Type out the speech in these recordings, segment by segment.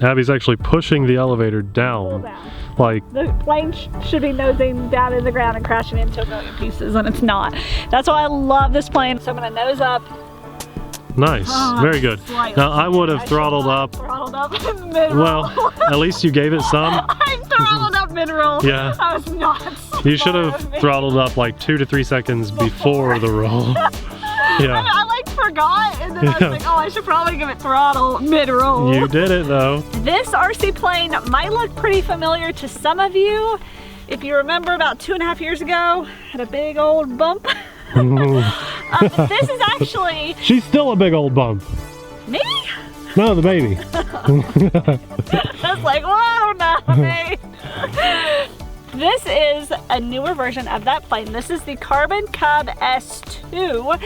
Abby's actually pushing the elevator down. Like the plane should be nosing down in the ground and crashing into a million pieces, and it's not. That's why I love this plane. So I'm gonna nose up. Nice, very good. Now I would have throttled up. Throttled up mid-roll. Well, at least you gave it some. I throttled up mid-roll. Yeah. I was not. You should have throttled up like 2 to 3 seconds before the roll. Yeah. I like forgot, and then I was like, oh, I should probably give it throttle mid-roll. You did it though. This RC plane might look pretty familiar to some of you. If you remember, about 2.5 years ago, had a big old bump. This is actually... She's still a big old bump. Me? No, the baby. I was like, whoa, no, me. This is a newer version of that plane. This is the Carbon Cub S2.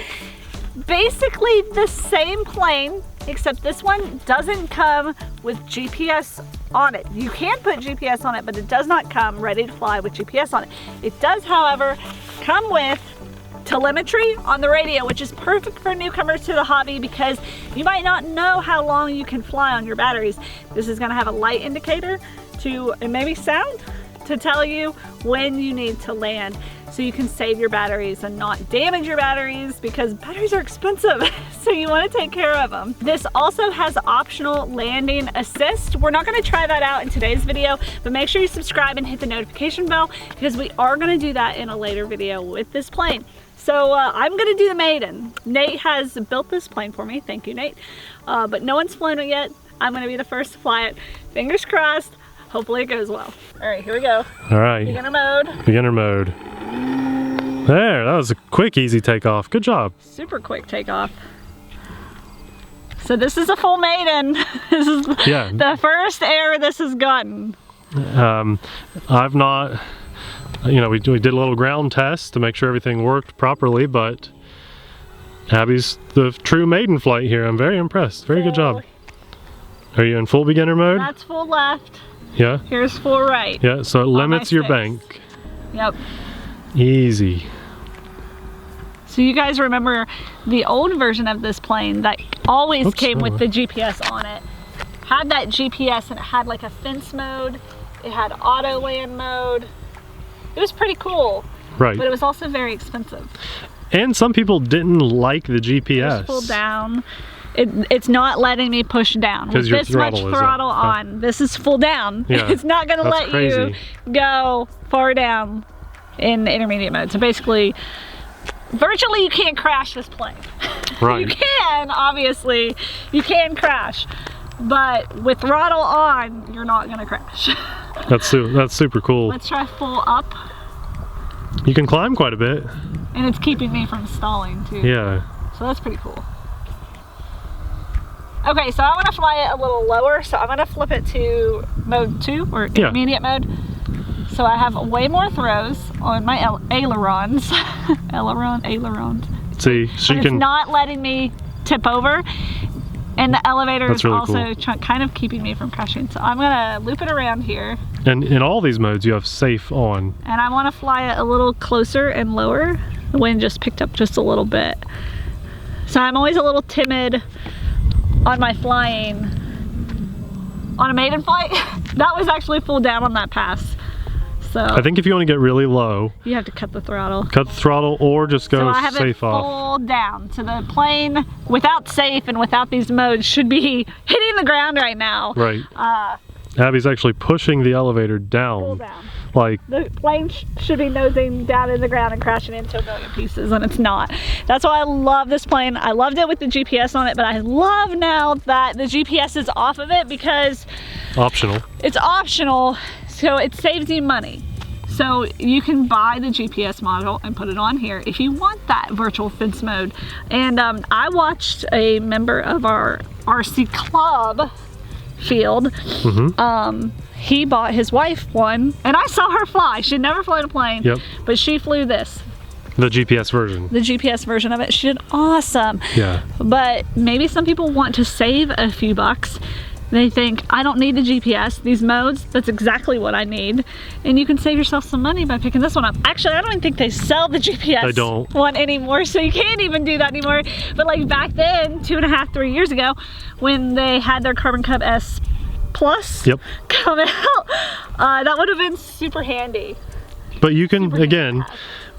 Basically the same plane, except this one doesn't come with GPS on it. You can put GPS on it, but it does not come ready to fly with GPS on it. It does, however, come with telemetry on the radio, which is perfect for newcomers to the hobby because you might not know how long you can fly on your batteries. This is going to have a light indicator and maybe sound to tell you when you need to land, so you can save your batteries and not damage your batteries, because batteries are expensive, so you want to take care of them. This also has optional landing assist. We're not going to try that out in today's video, but make sure you subscribe and hit the notification bell, because we are going to do that in a later video with this plane. So I'm going to do the Maiden. Nate has built this plane for me. Thank you, Nate. But no one's flown it yet. I'm going to be the first to fly it. Fingers crossed. Hopefully it goes well. All right, here we go. All right. Beginner mode. Beginner mode. There, that was a quick, easy takeoff. Good job. Super quick takeoff. So this is a full Maiden. This is the first air this has gotten. I've not, you know, we did a little ground test to make sure everything worked properly, but Abby's the true maiden flight here. I'm very impressed. Very good job. Are you in full beginner mode? That's full left. Yeah. Here's full right. Yeah, so it limits your bank. Yep. Easy. So you guys remember the old version of this plane that always came with the GPS on it. Had that GPS and it had like a fence mode. It had auto land mode. It was pretty cool. Right. But it was also very expensive. And some people didn't like the GPS. It's pull down. It's not letting me push down. With this much throttle on, this is full down. Yeah, it's not going to let you go far down in intermediate mode. So basically, virtually you can't crash this plane. Right. You can, obviously, you can crash. But with throttle on, you're not going to crash. That's super cool. Let's try full up. You can climb quite a bit. And it's keeping me from stalling too. Yeah. So that's pretty cool. Okay, so I want to fly it a little lower, so I'm going to flip it to mode 2, or intermediate mode. So I have way more throws on my ailerons. ailerons. See, it's not letting me tip over, and the elevator is really also kind of keeping me from crashing. So I'm going to loop it around here. And in all these modes, you have safe on. And I want to fly it a little closer and lower. The wind just picked up just a little bit. So I'm always a little timid on my flying. On a maiden flight, that was actually full down on that pass. So I think if you want to get really low, you have to cut the throttle. Cut the throttle or just go safe off. Full down. So the plane, without safe and without these modes, should be hitting the ground right now. Right. Abby's actually pushing the elevator down. Full down. Like the plane should be nosing down in the ground and crashing into a million pieces, and it's not. That's why I love this plane. I loved it with the GPS on it, but I love now that the GPS is off of it because optional. It's optional, so it saves you money. So you can buy the GPS module and put it on here if you want that virtual fence mode. And I watched a member of our RC club field. He bought his wife one, and I saw her fly. She'd never flown a plane, but she flew this. The GPS version. The GPS version of it. She did awesome. Yeah. But maybe some people want to save a few bucks. They think, I don't need the GPS. These modes, that's exactly what I need. And you can save yourself some money by picking this one up. Actually, I don't even think they sell the GPS one anymore, so you can't even do that anymore. But like back then, 2.5, 3 years ago, when they had their Carbon Cub S plus come out. That would have been super handy. But you can, again,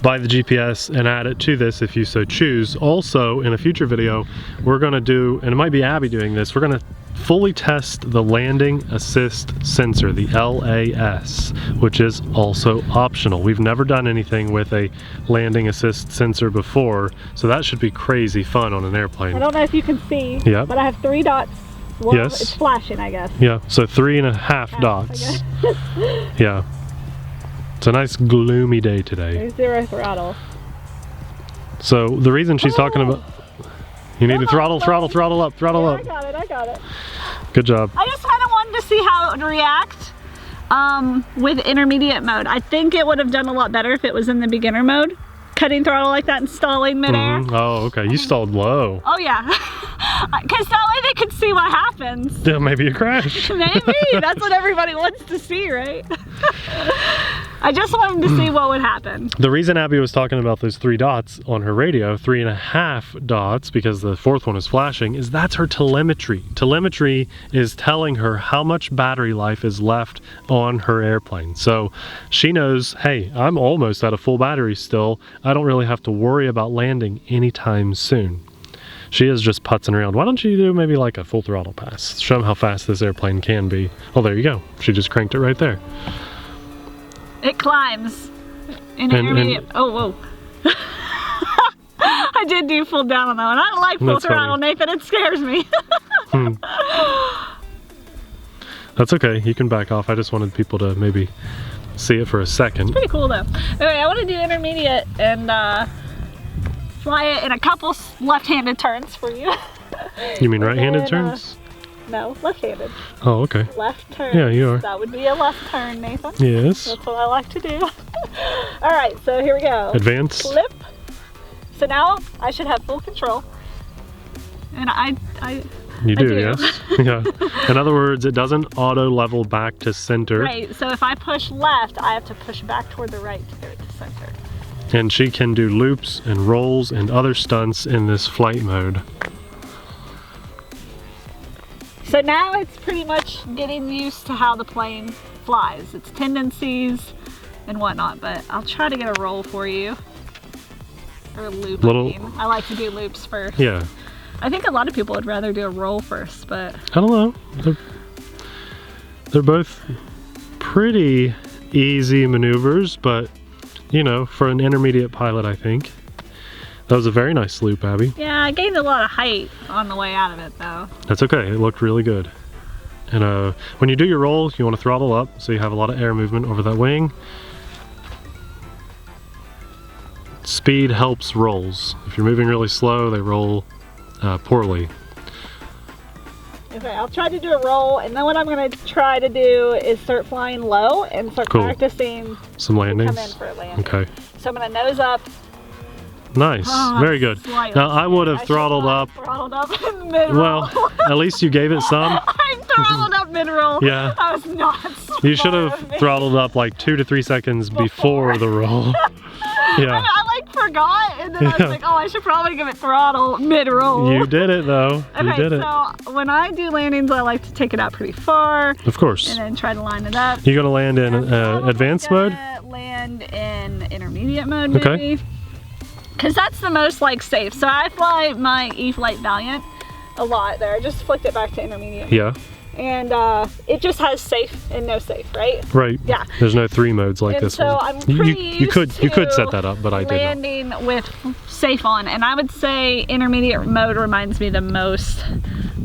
buy the GPS and add it to this if you so choose. Also, in a future video, we're going to do, and it might be Abby doing this, we're going to fully test the landing assist sensor, the LAS, which is also optional. We've never done anything with a landing assist sensor before, so that should be crazy fun on an airplane. I don't know if you can see, but I have 3 dots. Well, yes. It's flashing, I guess. Yeah, so 3.5 dots. Yeah. It's a nice gloomy day today. There's 0 throttle. So the reason she's talking about, you need to throttle up, throttle up. I got it. Good job. I just kind of wanted to see how it would react with intermediate mode. I think it would have done a lot better if it was in the beginner mode. Cutting throttle like that and stalling midair. Oh, okay. You stalled low. Oh, yeah. Because that way they could see what happens. Yeah, maybe a crash. Maybe. That's what everybody wants to see, right? I just wanted to see what would happen. The reason Abby was talking about those 3 dots on her radio, 3.5 dots, because the 4th one is flashing, is that's her telemetry. Telemetry is telling her how much battery life is left on her airplane. So she knows, hey, I'm almost at a full battery still. I don't really have to worry about landing anytime soon. She is just putzing around. Why don't you do maybe like a full throttle pass? Show them how fast this airplane can be. Oh, there you go. She just cranked it right there. It climbs in intermediate. Oh, whoa. I did do full down on that one. I don't like full throttle, Nathan. It scares me. That's okay. You can back off. I just wanted people to maybe see it for a second. It's pretty cool though. Anyway, I want to do intermediate and fly it in a couple left-handed turns for you. You mean right-handed turns? No, left-handed. Oh, okay. Left turn. Yeah, you are. That would be a left turn, Nathan. Yes. That's what I like to do. All right, so here we go. Advance. Flip. So now I should have full control. And You do, yes. Yeah. In other words, it doesn't auto level back to center. Right, so if I push left, I have to push back toward the right to get it to center. And she can do loops and rolls and other stunts in this flight mode. So now it's pretty much getting used to how the plane flies, its tendencies and whatnot, but I'll try to get a roll for you. Or a loop, I mean. I like to do loops first. Yeah. I think a lot of people would rather do a roll first, but... I don't know. They're both pretty easy maneuvers, but, you know, for an intermediate pilot, I think. That was a very nice loop, Abby. Yeah, I gained a lot of height on the way out of it, though. That's okay. It looked really good. And when you do your roll, you want to throttle up so you have a lot of air movement over that wing. Speed helps rolls. If you're moving really slow, they roll poorly. Okay, I'll try to do a roll, and then what I'm going to try to do is start flying low and start practicing some landings. Come in for a landing. Okay. So I'm going to nose up. Nice. Very good. Now I would have throttled up. Throttled up in mid-roll. Well, at least you gave it some. I throttled up mid-roll. Yeah. I was not smart. You should have throttled up like 2 to 3 seconds before the roll. Yeah. I like forgot, and then I was like, oh, I should probably give it throttle mid-roll. You did it though. You did it. So when I do landings, I like to take it out pretty far. Of course. And then try to line it up. You gonna land in advanced mode? Land in intermediate mode, maybe. Okay. Because that's the most like safe. So I fly my E-Flite Valiant a lot there. I just flicked it back to intermediate. Yeah. And it just has safe and no safe, right? Right. Yeah. There's no 3 modes like this so one. I'm pretty you could set that up, but I didn't. Landing with safe on, and I would say intermediate mode reminds me the most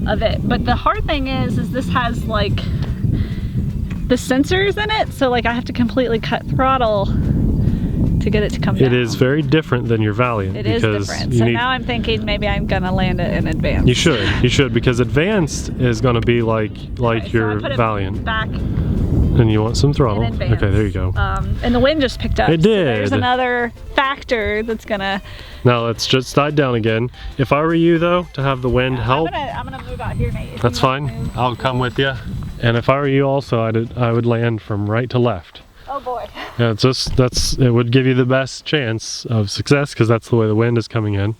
of it. But the hard thing is this has like the sensors in it, so like I have to completely cut throttle to get it to come down. It is very different than your Valiant. It is different. So now I'm thinking maybe I'm gonna land it in advanced. You should, because advanced is gonna be like your Valiant. Back. And you want some throttle. Okay, there you go. And the wind just picked up. It did. So there's another factor that's gonna. Now let's just dive down again. If I were you though, to have the wind help. I'm gonna move out here, Nate. That's fine. I'll come with you. And if I were you also, I would land from right to left. Oh boy. Yeah, it would give you the best chance of success because that's the way the wind is coming in.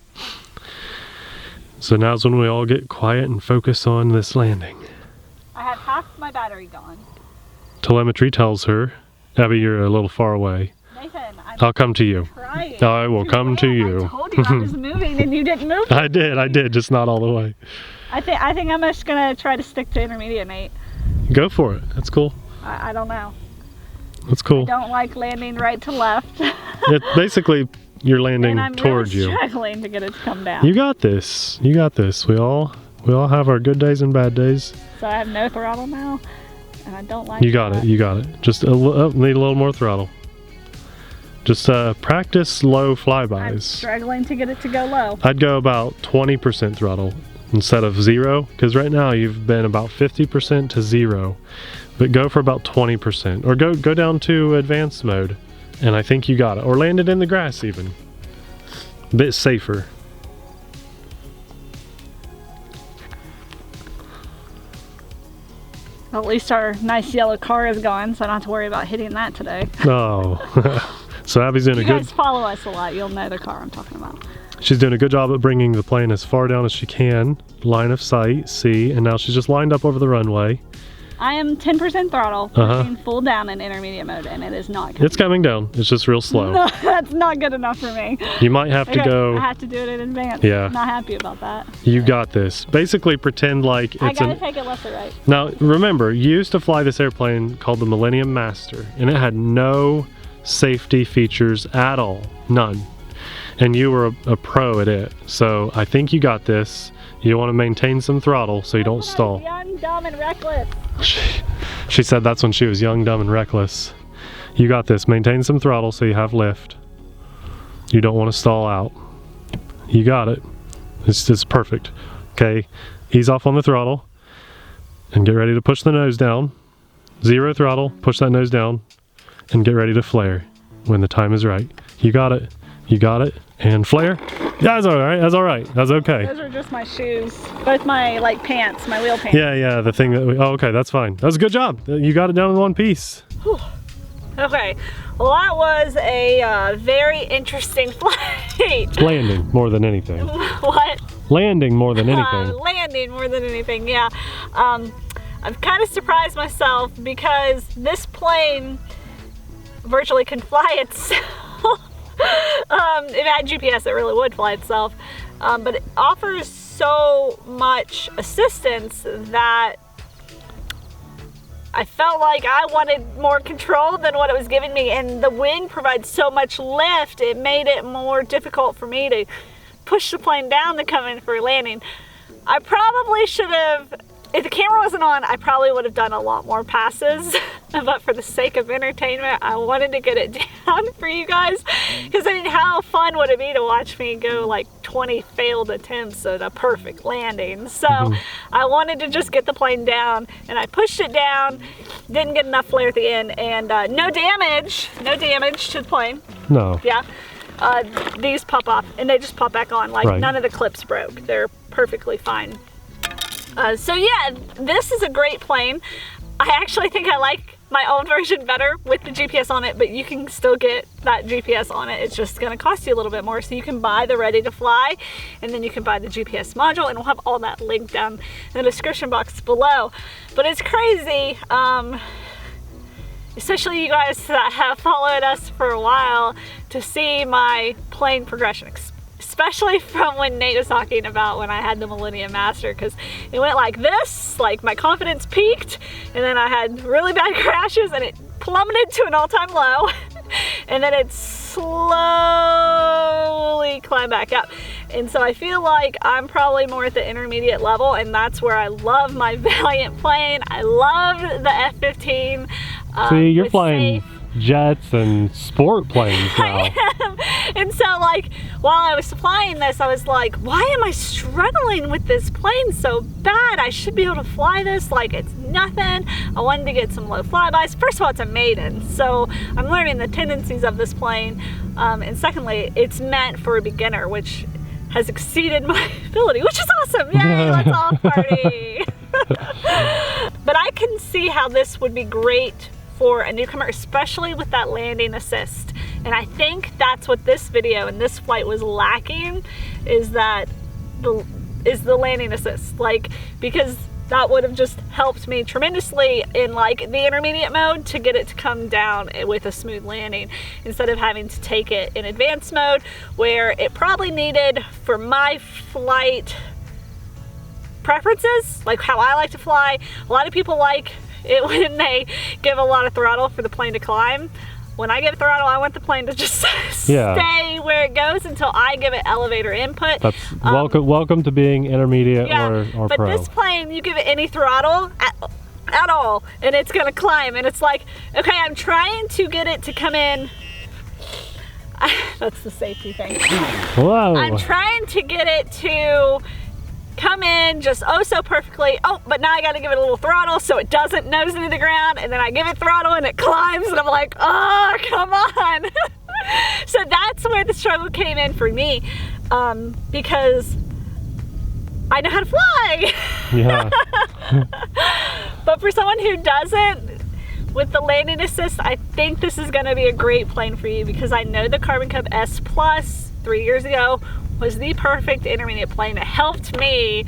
So now's when we all get quiet and focus on this landing. I have half my battery gone. Telemetry tells her, Abby, you're a little far away. Nathan, I'll come to you. trying. I will come to you. I told you I was moving and you didn't move. I did, just not all the way. I think I'm just gonna try to stick to intermediate, Nate. Go for it. That's cool. I don't know. That's cool. I don't like landing right to left. Basically, you're landing and I'm towards really you. struggling to get it to come down. You got this. You got this. We all have our good days and bad days. So I have no throttle now, and I don't like You got it. You got it. Just need a little more throttle. Just practice low I'm flybys. struggling to get it to go low. I'd go about 20% throttle instead of 0, because right now you've been about 50% to 0. But go for about 20%, or go down to advanced mode, and I think you got it. Or land it in the grass even. A bit safer. At least our nice yellow car is gone, so I don't have to worry about hitting that today. Oh, so Abby's doing If a you good. guys follow us a lot, you'll know the car I'm talking about. She's doing a good job at bringing the plane as far down as she can. Line of sight, see, and now she's just lined up over the runway. I am 10% throttle, pushing full down in intermediate mode, and it is not coming. It's coming down. It's just real slow. No, that's not good enough for me. You might have to Okay, go. I have to do it in advance. Yeah. I'm not happy about that. You got this. Basically, pretend like I it's gotta take it left or right. Now, remember, you used to fly this airplane called the Millennium Master, and it had no safety features at all. None. And you were a pro at it. So I think you got this. You want to maintain some throttle so you don't stall. Young, dumb, and reckless. She said that's when she was young, dumb, and reckless. You got this. Maintain some throttle so you have lift. You don't want to stall out. You got it. It's perfect. Okay, ease off on the throttle and get ready to push the nose down. 0 throttle, push that nose down, and get ready to flare when the time is right. You got it. You got it. And flare. Yeah, that's all right. That's all right. That's okay. Those are just my shoes. Both my pants, my wheel pants. Yeah, the thing that oh, okay, that's fine. That was a good job. You got it down in one piece. Whew. Okay, well that was a very interesting flight. Landing more than anything. What? Landing more than anything. Landing more than anything, yeah. I've kind of surprised myself because this plane virtually can fly itself. If it had GPS, it really would fly itself. But it offers so much assistance that I felt like I wanted more control than what it was giving me, and the wing provides so much lift, it made it more difficult for me to push the plane down to come in for landing. I probably should have, if the camera wasn't on, I probably would have done a lot more passes, but for the sake of entertainment, I wanted to get it down for you guys, because I mean, how fun would it be to watch me go like 20 failed attempts at a perfect landing? So I wanted to just get the plane down, and I pushed it down, didn't get enough flare at the end, and no damage to the plane. No. Yeah. These pop off, and they just pop back on, like Right. None of the clips broke. They're perfectly fine. So yeah, this is a great plane. I actually think I like my old version better with the GPS on it, but you can still get that GPS on it. It's just gonna cost you a little bit more. So you can buy the ready to fly, and then you can buy the GPS module, and we'll have all that linked down in the description box below. But it's crazy, especially you guys that have followed us for a while, to see my plane progression, especially from when Nate was talking about when I had the Millennium Master, because it went like this, like my confidence peaked, and then I had really bad crashes, and it plummeted to an all-time low, and then it slowly climbed back up. And so I feel like I'm probably more at the intermediate level, and that's where I love my Valiant plane. I love the F-15. See, you're with flying safe- jets and sport planes now. I am. And so like while I was flying this, I was like, why am I struggling with this plane so bad? I should be able to fly this like it's nothing. I wanted to get some low flybys. First of all, it's a Maiden, so I'm learning the tendencies of this plane, and secondly, it's meant for a beginner, which has exceeded my ability, which is awesome. Yay, let's all party. But I can see how this would be great for a newcomer, especially with that landing assist. And I think that's what this video and this flight was lacking, is the landing assist. Like, because that would have just helped me tremendously in like the intermediate mode to get it to come down with a smooth landing, instead of having to take it in advanced mode where it probably needed, for my flight preferences, like how I like to fly. A lot of people like it when they give a lot of throttle for the plane to climb. When I give throttle, I want the plane to just stay where it goes until I give it elevator input. That's welcome to being intermediate or but pro. This plane, you give it any throttle at all, and it's gonna climb. And it's like, okay, I'm trying to get it to come in. That's the safety thing. Whoa. I'm trying to get it to come in just oh so perfectly. Oh, but now I got to give it a little throttle so it doesn't nose into the ground, and then I give it throttle and it climbs, and I'm like, oh, come on. So that's where the struggle came in for me, because I know how to fly. Yeah. But for someone who doesn't, with the landing assist, I think this is going to be a great plane for you, because I know the Carbon Cub S Plus 3 years ago was the perfect intermediate plane. It helped me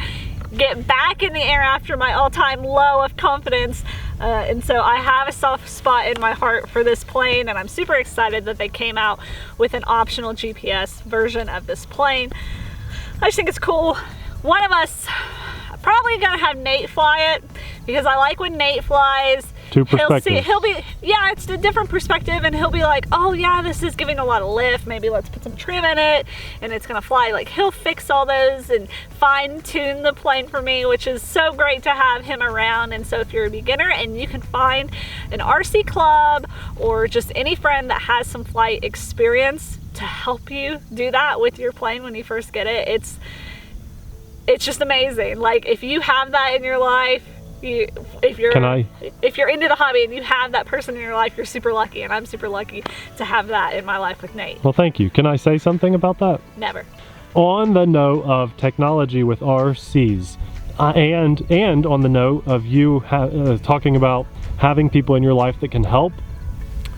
get back in the air after my all-time low of confidence, and so I have a soft spot in my heart for this plane, and I'm super excited that they came out with an optional GPS version of this plane. I just think it's cool. One of us probably gonna have Nate fly it, because I like when Nate flies. Two perspectives. He'll be, yeah, it's a different perspective, and he'll be like, oh yeah, this is giving a lot of lift, maybe let's put some trim in it, and it's gonna fly. Like, he'll fix all those and fine tune the plane for me, which is so great to have him around. And so if you're a beginner and you can find an RC club or just any friend that has some flight experience to help you do that with your plane when you first get it, it's just amazing. Like, if you have that in your life, if you're into the hobby and you have that person in your life, you're super lucky, and I'm super lucky to have that in my life with Nate. Well, thank you. Can I say something about that? Never. On the note of technology with RCs, and on the note of you talking about having people in your life that can help,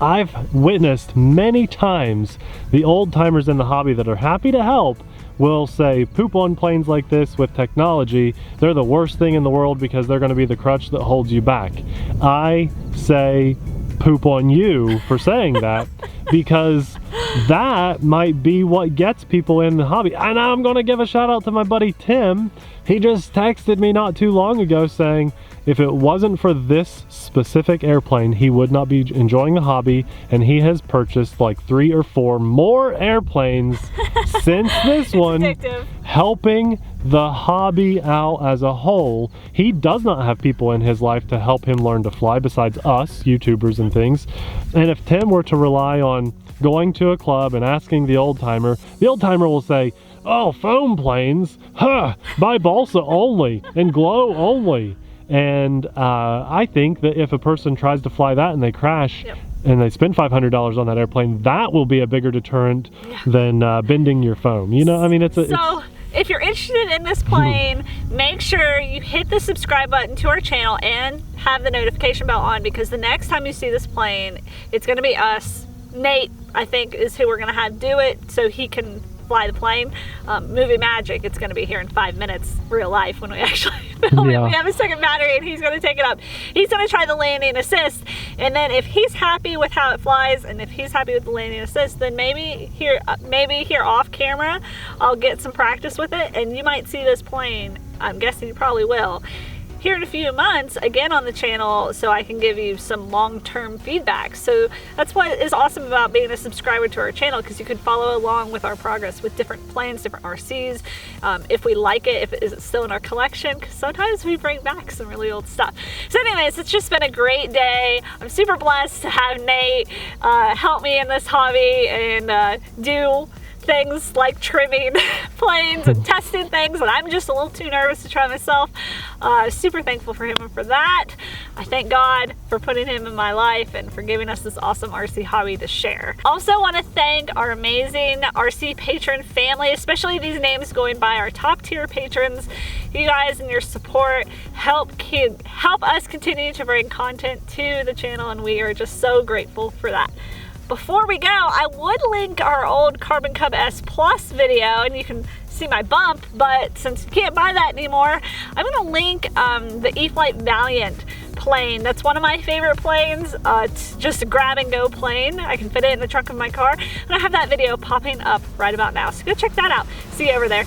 I've witnessed many times the old timers in the hobby that are happy to help will say, poop on planes like this with technology, they're the worst thing in the world because they're going to be the crutch that holds you back. I say poop on you for saying that, because that might be what gets people in the hobby. And I'm going to give a shout out to my buddy Tim. He just texted me not too long ago saying if it wasn't for this specific airplane, he would not be enjoying the hobby, and he has purchased like 3 or 4 more airplanes since this one, helping the hobby out as a whole. He does not have people in his life to help him learn to fly besides us, YouTubers and things. And if Tim were to rely on going to a club and asking the old timer will say, oh, foam planes, by balsa only and glow only. And I think that if a person tries to fly that and they crash, and they spend $500 on that airplane, that will be a bigger deterrent than bending your foam. You know, I mean, if you're interested in this plane, make sure you hit the subscribe button to our channel and have the notification bell on, because the next time you see this plane, it's going to be us. Nate, I think, is who we're going to have do it so he can fly the plane. Movie magic, it's going to be here in 5 minutes, real life, when we actually film it. We have a second battery and he's going to take it up. He's going to try the landing assist, and then if he's happy with how it flies and if he's happy with the landing assist, then maybe here off camera I'll get some practice with it, and you might see this plane, I'm guessing you probably will, here in a few months again on the channel, so I can give you some long-term feedback. So that's what is awesome about being a subscriber to our channel, because you can follow along with our progress with different planes, different RCs, if we like it, if it is still in our collection, because sometimes we bring back some really old stuff. So anyways, it's just been a great day. I'm super blessed to have Nate help me in this hobby and do things like trimming planes and testing things, and I'm just a little too nervous to try myself. Super thankful for him and for that. I thank God for putting him in my life and for giving us this awesome RC hobby to share. Also want to thank our amazing RC patron family, especially these names going by our top tier patrons. You guys and your support help us continue to bring content to the channel, and we are just so grateful for that. before we go, I would link our old Carbon Cub S Plus video, and you can see my bump, but since you can't buy that anymore, I'm gonna link the E-Flite Valiant plane. That's one of my favorite planes. It's just a grab and go plane. I can fit it in the trunk of my car, and I have that video popping up right about now, so go check that out. See you over there.